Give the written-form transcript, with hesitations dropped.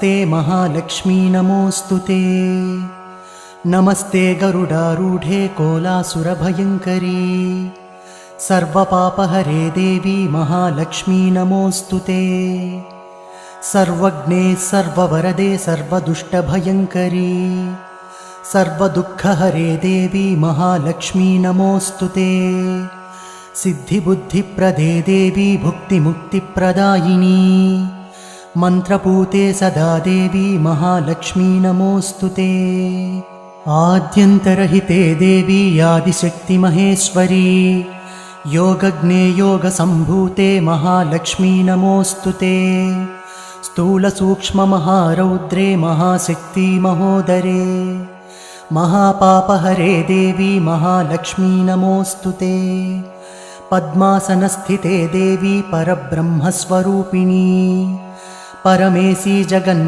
नमस्ते महालक्ष्मी नमोऽस्तुते। नमस्ते गरुडारूढे कोलासुरभयङ्करी सर्वपापहरे देवी महालक्ष्मी नमोऽस्तुते। सर्वज्ञे सर्ववरदे सर्वदुष्टभयङ्करी सर्वदुःखहरे देवी महालक्ष्मी नमोऽस्तुते। सिद्धिबुद्धिप्रदे देवी भुक्तिमुक्तिप्रदायिनी मन्त्रपूते सदा देवी महालक्ष्मी नमोऽस्तुते। आद्यन्तरहिते देवी आदिशक्तिमहेश्वरी योगज्ञे योगसम्भूते महालक्ष्मी नमोऽस्तुते। स्थूलसूक्ष्ममहारौद्रे महाशक्ति महोदरे महापापहरे देवी महालक्ष्मी नमोऽस्तुते। पद्मासनस्थिते देवी परब्रह्मस्वरूपिणी परमेशी जगन्